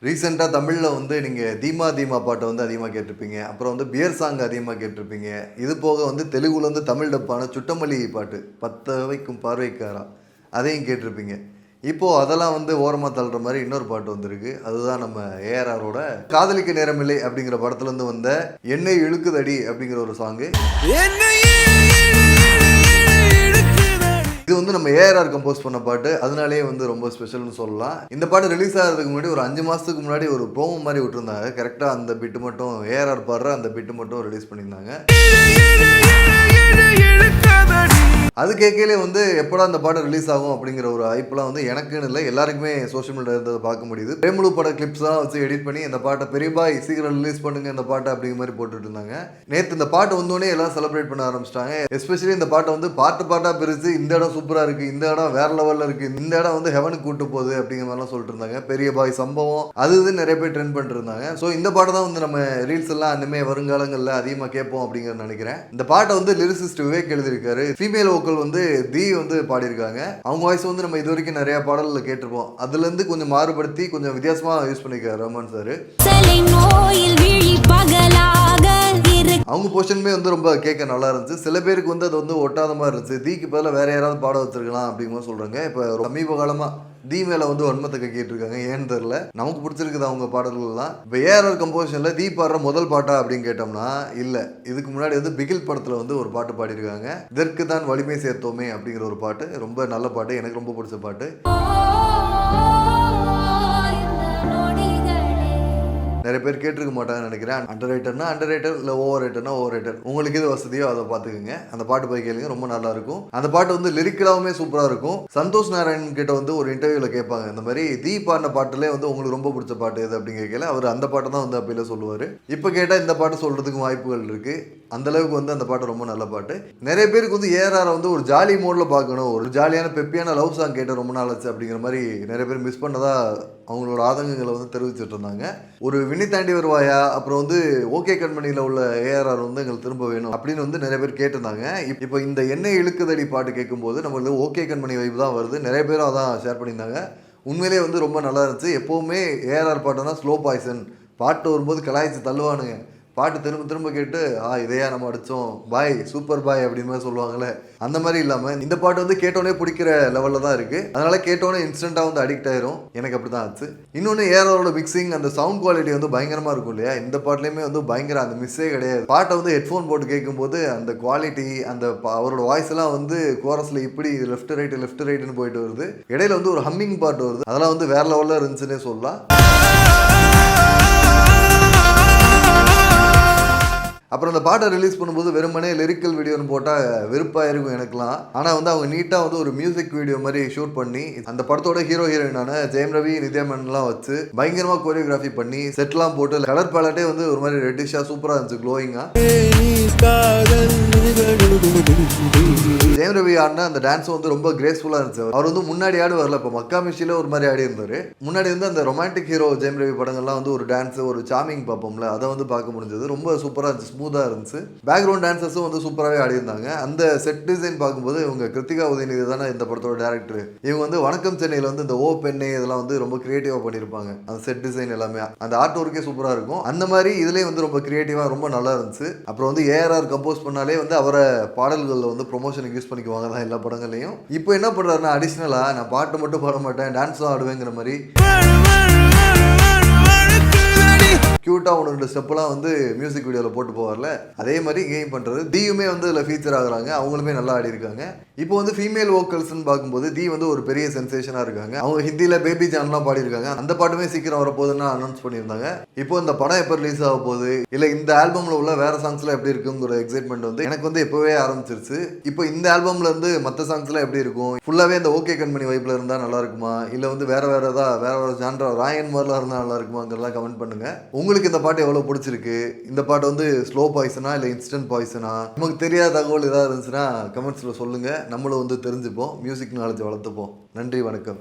ரீசெண்டாக தமிழில் வந்து நீங்கள் தீமா தீமா பாட்டை வந்து அதிகமாக கேட்டிருப்பீங்க. அப்புறம் வந்து பியர் சாங் அதிகமாக கேட்டிருப்பீங்க. இது போக வந்து தெலுங்குல வந்து தமிழ் டப்பான சுட்டமல்லி பாட்டு பத்த வைக்கும் பார்வைக்காரா அதையும் கேட்டிருப்பீங்க. இப்போது அதெல்லாம் வந்து ஓரமாக தள்ளுற மாதிரி இன்னொரு பாட்டு வந்திருக்கு. அதுதான் நம்ம ஏஆர்ஆரோட காதலிக்க நேரமில்லை அப்படிங்கிற படத்துலேருந்து வந்த என்னை இழுக்குதடி அப்படிங்கிற ஒரு சாங்கு. இது வந்து நம்ம ஏஆர்ஆர் கம்போஸ் பண்ண பாட்டு, அதனாலேயே வந்து ரொம்ப ஸ்பெஷல்னு சொல்லலாம். இந்த பாட்டு ரிலீஸ் ஆகிறதுக்கு முன்னாடி ஒரு 5 மாதத்துக்கு முன்னாடி ஒரு ப்ரோமோ மாதிரி விட்டுருந்தாங்க. கரெக்டாக அந்த பிட்டு மட்டும் ஏஆர்ஆர் பாடுற அந்த பிட்டு மட்டும் ரிலீஸ் பண்ணியிருந்தாங்க. அது கேட்கலே வந்து எப்படா அந்த பாட்டு ரிலீஸ் ஆகும் அப்படிங்கிற ஒரு ஹைப்லாம் வந்து எனக்குன்னு இல்லை, எல்லாருக்குமே சோஷியல் மீடியா இருந்ததை பார்க்க முடியுது. பிரேமலு பட கிளிப்ஸ்லாம் வச்சு எடிட் பண்ணி இந்த பாட்டை பெரியபாய் சீக்கிரம் ரிலீஸ் பண்ணுங்க இந்த பாட்டை அப்படிங்கிற மாதிரி போட்டுட்டு இருந்தாங்க. நேற்று இந்த பாட்டு வந்தோடனே எல்லாம் செலிப்ரேட் பண்ண ஆரம்பிச்சிட்டாங்க. எஸ்பெஷலி இந்த பாட்டை வந்து பாட்டாக பிரித்து இந்த இடம் சூப்பராக இருக்குது, இந்த இடம் வேற லெவலில் இருக்குது, இந்த இடம் வந்து ஹெவனுக்கு கூட்டு போகுது அப்படிங்கிற மாதிரிலாம் சொல்லிட்டு இருந்தாங்க. பெரிய பாய் சம்பவம் அது இது நிறைய பேர் ட்ரெண்ட் பண்ணிட்டு இருந்தாங்க. ஸோ இந்த பாட்டை தான் வந்து நம்ம ரீல்ஸ் எல்லாம் இனிமேல் வருங்காலங்களில் அதிகமாக கேட்போம் அப்படிங்கிறத நினைக்கிறேன். இந்த பாட்டை வந்து லிரிசிஸ்ட் விவேக் எழுதியிருக்காரு. ஃபீமேல் வோக்கல் வந்து தி வந்து பாடியிருக்காங்க. அவங்க வாய்ஸ் வந்து நம்ம இது வரைக்கும் நிறைய பாடல்கள் கேட்டிருப்போம். அதுல இருந்து கொஞ்சம் மாறுபடுத்தி கொஞ்சம் வித்தியாசமா யூஸ் பண்ணிருக்காரு ரஹ்மான் சார். அவங்க போர்ஷனுமே வந்து ரொம்ப கேட்க நல்லா இருந்துச்சு. சில பேருக்கு வந்து அது வந்து ஒட்டாத மாதிரி இருந்துச்சு. தீக்கு பதிலாக வேற யாராவது பாட வச்சிருக்கலாம் அப்படிங்கிற சொல்றாங்க. இப்போ சமீப காலமா தி மேல வந்து வன்மத்தை கேட்டிருக்காங்க. ஏன்னு தெரியல, நமக்கு பிடிச்சிருக்குது அவங்க பாடல்கள்லாம். இப்போ ஏஆர்ஆர் கம்போசிஷன்ல தீ பாடுற முதல் பாட்டா அப்படின்னு கேட்டோம்னா இல்ல, இதுக்கு முன்னாடி வந்து பிகில் படத்துல வந்து ஒரு பாட்டு பாடியிருக்காங்க. இதற்கு தான் வலிமை சேர்த்தோமே அப்படிங்கிற ஒரு பாட்டு, ரொம்ப நல்ல பாட்டு, எனக்கு ரொம்ப பிடிச்ச பாட்டு. நிறைய பேர் கேட்டிருக்க மாட்டாங்கன்னு நினைக்கிறேன். அண்டர் ரேட்டர் இல்லை ஓவர் ரேட்டர், உங்களுக்கு எது வசதியோ அதை பார்த்துக்குங்க. அந்த பாட்டு போய் கேளுங்க, ரொம்ப நல்லா இருக்கும். அந்த பாட்டு வந்து லிரிக்கலாவுமே சூப்பராக இருக்கும். சந்தோஷ் நாராயணன் கிட்ட வந்து ஒரு இன்டர்வியூவில் கேட்பாங்க, இந்த மாதிரி தீ பாடின பாட்டுலேயே வந்து உங்களுக்கு ரொம்ப பிடிச்ச பாட்டு எது அப்படின்னு கேட்கல. அவர் அந்த பாட்டை தான் வந்து அப்பையில சொல்லுவார். இப்போ கேட்டால் இந்த பாட்டு சொல்கிறதுக்கும் வாய்ப்புகள் இருக்குது. அந்த அளவுக்கு வந்து அந்த பாட்டு ரொம்ப நல்ல பாட்டு. நிறைய பேருக்கு வந்து ஏஆர்ஆரை வந்து ஒரு ஜாலி மோடில் பார்க்கணும், ஒரு ஜாலியான பெப்பியான லவ் சாங் கேட்ட ரொம்ப நாள் ஆச்சு அப்படிங்கிற மாதிரி நிறைய பேர் மிஸ் பண்ணதா அவங்களோட ஆதங்கங்களை வந்து தெரிவிச்சுட்டு இருந்தாங்க. ஒரு வினி தாண்டி வருவாயா, அப்புறம் வந்து ஓகே கண்மணியில் உள்ள ஏஆர்ஆர் வந்து எங்களுக்கு திரும்ப வேணும் அப்படின்னு வந்து நிறைய பேர் கேட்டிருந்தாங்க. இப்போ இந்த எண்ணெய் இழுக்குதடி பாட்டு கேட்கும்போது நம்மளுக்கு ஓகே கண்மணி வைப்பு தான் வருது. நிறைய பேரும் அதான் ஷேர் பண்ணியிருந்தாங்க. உண்மையிலே வந்து ரொம்ப நல்லா இருந்துச்சு. எப்போவுமே ஏஆர்ஆர் பாட்டுனா ஸ்லோ பாய்சன், பாட்டு வரும்போது கலாய்ச்சி தள்ளுவானுங்க. பாட்டு திரும்ப திரும்ப கேட்டு இதையா நம்ம அடித்தோம், பாய் சூப்பர் பாய் அப்படின்னு மாதிரி சொல்லுவாங்களே, அந்த மாதிரி இல்லாமல் இந்த பாட்டு வந்து கேட்டோன்னே பிடிக்கிற லெவலில் தான் இருக்குது. அதனால் கேட்டோன்னே இன்ஸ்டண்ட்டாக வந்து அடிக்ட் ஆயிரும். எனக்கு அப்படி தான் ஆச்சு. இன்னொன்று ஏஆரோட மிக்சிங், அந்த சவுண்ட் குவாலிட்டி வந்து பயங்கரமாக இருக்கும் இல்லையா. இந்த பாட்டுலேயுமே வந்து பயங்கர அந்த மிஸ்ஸே கிடையாது. பாட்டை வந்து ஹெட்ஃபோன் போட்டு கேட்கும்போது அந்த குவாலிட்டி, அந்த அவரோட வாய்ஸ் எல்லாம் வந்து கோரஸில் இப்படி லெஃப்ட் ரைட்டுன்னு போயிட்டு வருது. இடையில வந்து ஒரு ஹம்மிங் பாட்டு வருது, அதெல்லாம் வந்து வேற லெவலில் இருந்துச்சுன்னே சொல்லலாம். அப்புறம் அந்த பாட்டை ரிலீஸ் பண்ணும்போது வெறுமனே லிரிக்கல் வீடியோன்னு போட்டால் வெறுப்பாக இருக்கும் எனக்குலாம். ஆனால் வந்து அவங்க நீட்டாக வந்து ஒரு மியூசிக் வீடியோ மாதிரி ஷூட் பண்ணி அந்த படத்தோட ஹீரோயினான ஜெயம் ரவி, நித்யா மேனன்லாம் வச்சு பயங்கரமாக கோரியோகிராஃபி பண்ணி செட்லாம் போட்டு கலர் பேலட்டே வந்து ஒரு மாதிரி ரெட்டிஷாக சூப்பராக இருந்துச்சு, க்ளோயிங்காக. ஜெயம் ரவி ஆடின அந்த டான்ஸ் வந்து ரொம்ப கிரேஸ்ஃபுல்லாக இருந்துச்சு. அவர் வந்து முன்னாடி ஆடு வரல, இப்போ மக்கா மிஷில ஒரு மாதிரி ஆடி இருந்தார். முன்னாடி வந்து அந்த ரொமான்டிக் ஹீரோ ஜெயம் ரவி படங்கள்லாம் வந்து ஒரு டான்ஸ், ஒரு சாமிங் பார்ப்போம்ல, அதை வந்து பார்க்க முடிஞ்சது. ரொம்ப சூப்பராக இருந்துச்சு, ஸ்மூத்தாக இருந்துச்சு. பேக்ரவுண்ட் டான்சர்ஸும் வந்து சூப்பராகவே ஆடி இருந்தாங்க. அந்த செட் டிசைன் பார்க்கும்போது இவங்க கிருத்திகா உதயநிதி தானே இந்த படத்தோட டேரக்டர். இவங்க வந்து வணக்கம் சென்னையில் வந்து இந்த ஓ பெண்ணே இதெல்லாம் வந்து ரொம்ப கிரியேட்டிவாக பண்ணியிருப்பாங்க. அந்த செட் டிசைன் எல்லாமே, அந்த ஆர்ட் ஒர்க்கே சூப்பராக இருக்கும். அந்த மாதிரி இதுலேயே வந்து ரொம்ப கிரியேட்டிவாக ரொம்ப நல்லா இருந்துச்சு. அப்புறம் வந்து ஏஆர்ஆர் கம்போஸ் பண்ணாலே வந்து அவரை பாடல்களில் வந்து ப்ரொமோஷனுக்கு யூஸ் பண்ணிக்குவாங்க தான் எல்லா படங்கள்லையும். இப்போ என்ன பண்ணுறாருன்னா அடிஷ்னலாக நான் பாட்டு மட்டும் பாட மாட்டேன், டான்ஸும் ஆடுவேங்கிற மாதிரி க்யூட்டாக ஒன்று 2 ஸ்டெப்பெல்லாம் வந்து மியூசிக் வீடியோவில் போட்டு போவார்ல, அதே மாதிரி கேம் பண்ணுறது. தீயுமே வந்து இதில் ஃபீச்சர் ஆகுறாங்க, அவங்களுமே நல்லா ஆடி இருக்காங்க. இப்போ வந்து ஃபீமேல் வோக்கல்ஸ்ன்னு பார்க்கும்போது தீ வந்து ஒரு பெரிய சென்சேஷனாக இருக்காங்க. அவங்க ஹிந்தியில் பேபி ஜான்லாம் பாடியிருக்காங்க. அந்த பாட்டுமே சீக்கிரம் வரப்போகுதுன்னு அனௌன்ஸ் பண்ணியிருந்தாங்க. இப்போ இந்த படம் எப்போ ரிலீஸ் ஆக போகுது, இல்லை இந்த ஆல்பமில் உள்ள வேறு சாங்ஸ்லாம் எப்படி இருக்குங்கிற எக்ஸைட்மெண்ட் வந்து எனக்கு வந்து எப்போவே ஆரம்பிச்சிருச்சு. இப்போ இந்த ஆல்பமில் இருந்து மற்ற சாங்ஸ்லாம் எப்படி இருக்கும், ஃபுல்லாகவே இந்த ஓகே கண்மணி வைப்பில் இருந்தால் நல்லா இருக்குமா, இல்லை வந்து வேறு ஜான்ரா ராயன் மாதிரிலாம் இருந்தால் நல்லா இருக்குமாங்கிறலாம் கமெண்ட் பண்ணுங்கள். உங்களுக்கு இந்த பாட்டு எவ்வளோ பிடிச்சிருக்கு, இந்த பாட்டு வந்து ஸ்லோ பாய்சனா இல்லை இன்ஸ்டன்ட் பாய்சனா, நமக்கு தெரியாத தகவல் ஏதாவது இருந்துச்சுன்னா கமெண்ட்ஸில் சொல்லுங்கள். நம்மளும் வந்து தெரிஞ்சுப்போம், மியூசிக் நாலேஜ் வளர்த்துப்போம். நன்றி, வணக்கம்.